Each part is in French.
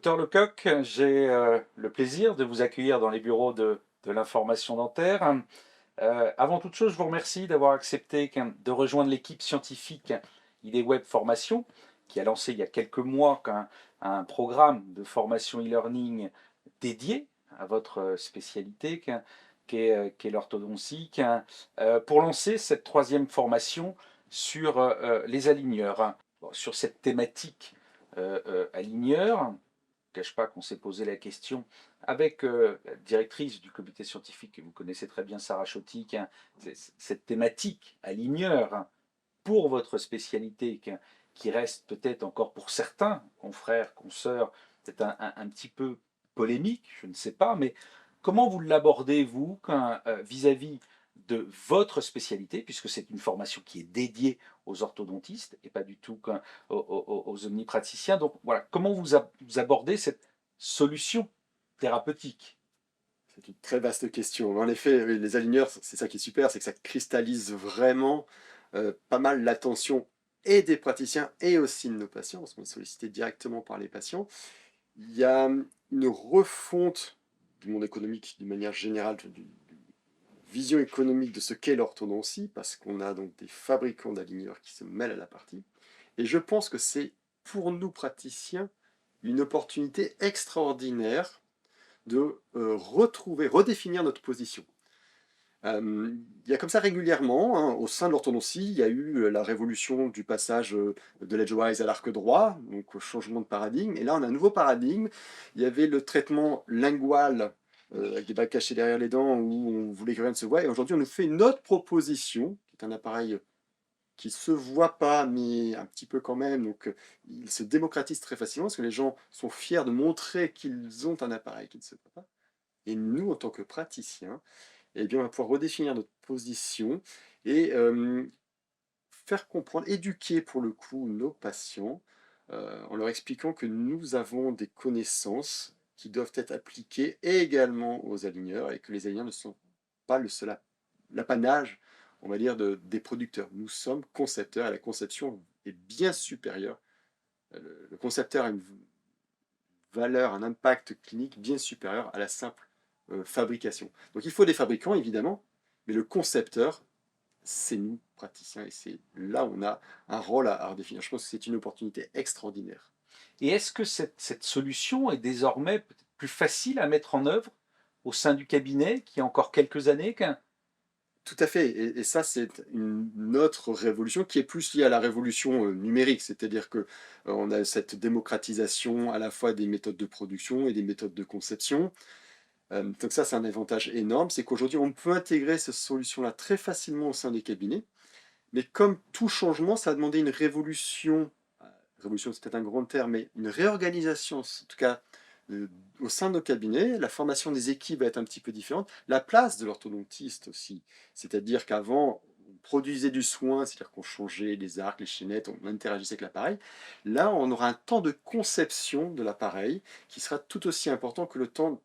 Docteur Lecoq, j'ai le plaisir de vous accueillir dans les bureaux de l'information dentaire. Avant toute chose, je vous remercie d'avoir accepté de rejoindre l'équipe scientifique IDEWeb Formation, qui a lancé il y a quelques mois un programme de formation e-learning dédié à votre spécialité, qu'est l'orthodontie, pour lancer cette troisième formation sur les aligneurs. Bon, sur cette thématique aligneurs, je ne cache pas qu'on s'est posé la question avec la directrice du comité scientifique que vous connaissez très bien, Sarah Chotik, cette thématique aligneur pour votre spécialité qui reste peut-être encore pour certains confrères, consoeurs, peut-être un petit peu polémique, je ne sais pas, mais comment vous l'abordez, vous, vis-à-vis de votre spécialité, puisque c'est une formation qui est dédiée aux orthodontistes et pas du tout aux omnipraticiens. Donc voilà, comment vous abordez cette solution thérapeutique? C'est une très vaste question. En effet, oui, les aligneurs, c'est ça qui est super, c'est que ça cristallise vraiment pas mal l'attention et des praticiens et aussi de nos patients, parce qu'on est sollicité directement par les patients. Il y a une refonte du monde économique d'une manière générale, d'une vision économique de ce qu'est l'orthodontie, parce qu'on a donc des fabricants d'aligneurs qui se mêlent à la partie. Et je pense que c'est pour nous praticiens une opportunité extraordinaire de retrouver, redéfinir notre position. Il y a comme ça régulièrement, hein, au sein de l'orthodontie, il y a eu la révolution du passage de l'edgewise à l'arc droit, donc au changement de paradigme. Et là, on a un nouveau paradigme. Il y avait le traitement lingual avec des bacs cachés derrière les dents où on voulait que rien ne se voie. Et aujourd'hui, on nous fait une autre proposition, qui est un appareil qui se voit pas, mais un petit peu quand même. Donc, il se démocratise très facilement parce que les gens sont fiers de montrer qu'ils ont un appareil qui ne se voit pas. Et nous, en tant que praticiens, eh bien, on va pouvoir redéfinir notre position et faire comprendre, éduquer pour le coup nos patients en leur expliquant que nous avons des connaissances qui doivent être appliquées également aux aligneurs et que les aligneurs ne sont pas le seul l'apanage, on va dire, des producteurs. Nous sommes concepteurs et la conception est bien supérieure. Le concepteur a une valeur, un impact clinique bien supérieur à la simple fabrication. Donc il faut des fabricants, évidemment, mais le concepteur, c'est nous, praticiens, et c'est là où on a un rôle à redéfinir. Je pense que c'est une opportunité extraordinaire. Et est-ce que cette solution est désormais peut-être plus facile à mettre en œuvre au sein du cabinet qu'il y a encore quelques années Tout à fait, et ça, c'est une autre révolution qui est plus liée à la révolution numérique, c'est-à-dire que on a cette démocratisation à la fois des méthodes de production et des méthodes de conception. Donc ça, c'est un avantage énorme, c'est qu'aujourd'hui, on peut intégrer ces solutions-là très facilement au sein des cabinets. Mais comme tout changement, ça a demandé une révolution, révolution c'est peut-être un grand terme, mais une réorganisation, en tout cas euh, au sein de nos cabinets. La formation des équipes va être un petit peu différente. La place de l'orthodontiste aussi, c'est-à-dire qu'avant, on produisait du soin, c'est-à-dire qu'on changeait les arcs, les chaînettes, on interagissait avec l'appareil. Là, on aura un temps de conception de l'appareil qui sera tout aussi important que le temps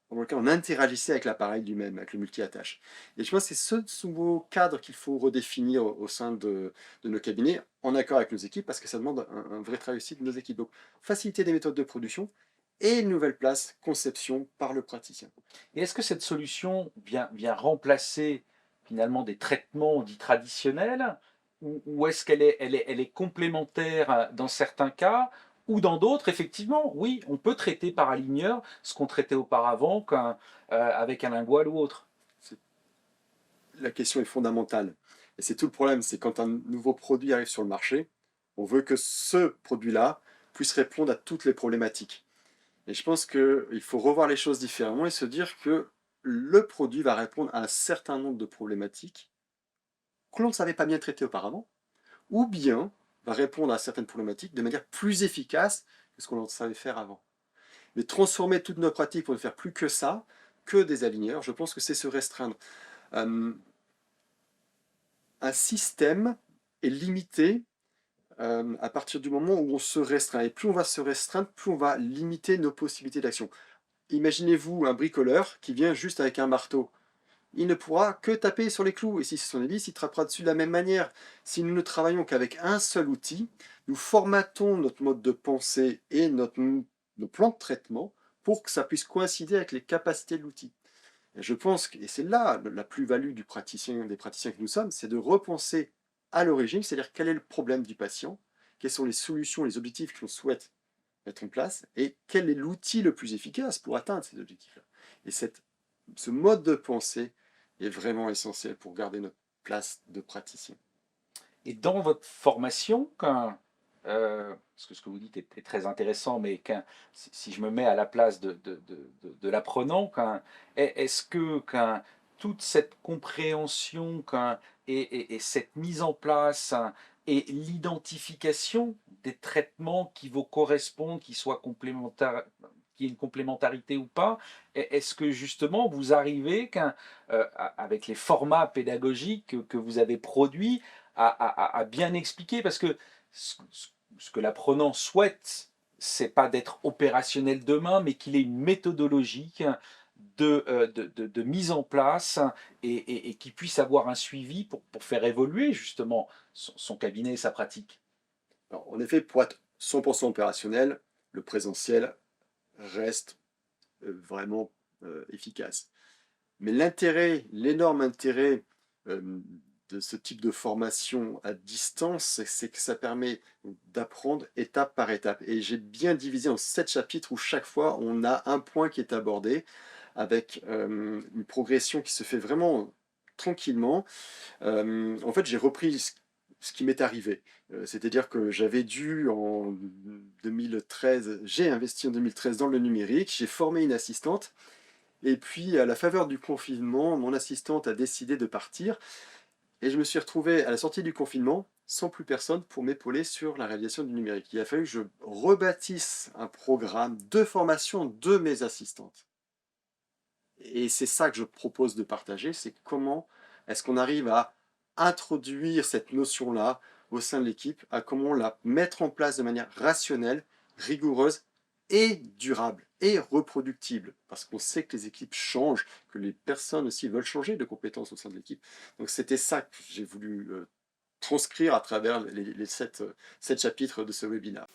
pendant lequel on interagissait avec l'appareil lui-même, avec le multi-attache. Et je pense que c'est ce nouveau cadre qu'il faut redéfinir au sein de nos cabinets, en accord avec nos équipes, parce que ça demande un vrai travail aussi de nos équipes. Donc, faciliter des méthodes de production et une nouvelle place, conception par le praticien. Et est-ce que cette solution vient remplacer finalement des traitements dits traditionnels ou est-ce qu'elle est complémentaire dans certains cas ou dans d'autres, effectivement, oui, on peut traiter par aligneur ce qu'on traitait auparavant avec un lingual ou autre. La question est fondamentale. Et c'est tout le problème, c'est quand un nouveau produit arrive sur le marché, on veut que ce produit-là puisse répondre à toutes les problématiques. Et je pense qu'il faut revoir les choses différemment et se dire que le produit va répondre à un certain nombre de problématiques que l'on ne savait pas bien traiter auparavant, ou bien va répondre à certaines problématiques de manière plus efficace que ce qu'on savait faire avant. Mais transformer toutes nos pratiques pour ne faire plus que ça, que des aligneurs, je pense que c'est se restreindre. Euh, un système est limité à partir du moment où on se restreint. Et plus on va se restreindre, plus on va limiter nos possibilités d'action. Imaginez-vous un bricoleur qui vient juste avec un marteau. Il ne pourra que taper sur les clous. Et si c'est son hélice, il trappera dessus de la même manière. Si nous ne travaillons qu'avec un seul outil, nous formatons notre mode de pensée et notre nos plans de traitement pour que ça puisse coïncider avec les capacités de l'outil. Et je pense que, et c'est là la plus-value des praticiens que nous sommes, c'est de repenser à l'origine, c'est-à-dire quel est le problème du patient, quelles sont les solutions, les objectifs que l'on souhaite mettre en place, et quel est l'outil le plus efficace pour atteindre ces objectifs-là. Et ce mode de pensée est vraiment essentiel pour garder notre place de praticien. Et dans votre formation, parce que ce que vous dites est très intéressant, mais si je me mets à la place de l'apprenant, est-ce que toute cette compréhension et cette mise en place et l'identification des traitements qui vous correspondent, qui soient complémentaires, qu'il y ait une complémentarité ou pas, est-ce que justement vous arrivez avec les formats pédagogiques que vous avez produits à bien expliquer, parce que ce que l'apprenant souhaite, c'est pas d'être opérationnel demain, mais qu'il ait une méthodologie de mise en place et qu'il puisse avoir un suivi pour faire évoluer justement son cabinet et sa pratique. Alors, en effet, pour être 100% opérationnel, le présentiel reste vraiment efficace. Mais l'intérêt, l'énorme intérêt de ce type de formation à distance, c'est que ça permet d'apprendre étape par étape. Et j'ai bien divisé en 7 chapitres où chaque fois on a un point qui est abordé avec une progression qui se fait vraiment tranquillement. En fait, j'ai repris ce qui m'est arrivé. C'est-à-dire que j'avais dû en 2013, j'ai investi en 2013 dans le numérique, j'ai formé une assistante. Et puis, à la faveur du confinement, mon assistante a décidé de partir. Et je me suis retrouvé à la sortie du confinement sans plus personne pour m'épauler sur la réalisation du numérique. Il a fallu que je rebâtisse un programme de formation de mes assistantes. Et c'est ça que je propose de partager, c'est comment est-ce qu'on arrive à introduire cette notion-là au sein de l'équipe, à comment la mettre en place de manière rationnelle, rigoureuse et durable et reproductible. Parce qu'on sait que les équipes changent, que les personnes aussi veulent changer de compétences au sein de l'équipe. Donc c'était ça que j'ai voulu transcrire à travers les 7 chapitres de ce webinaire.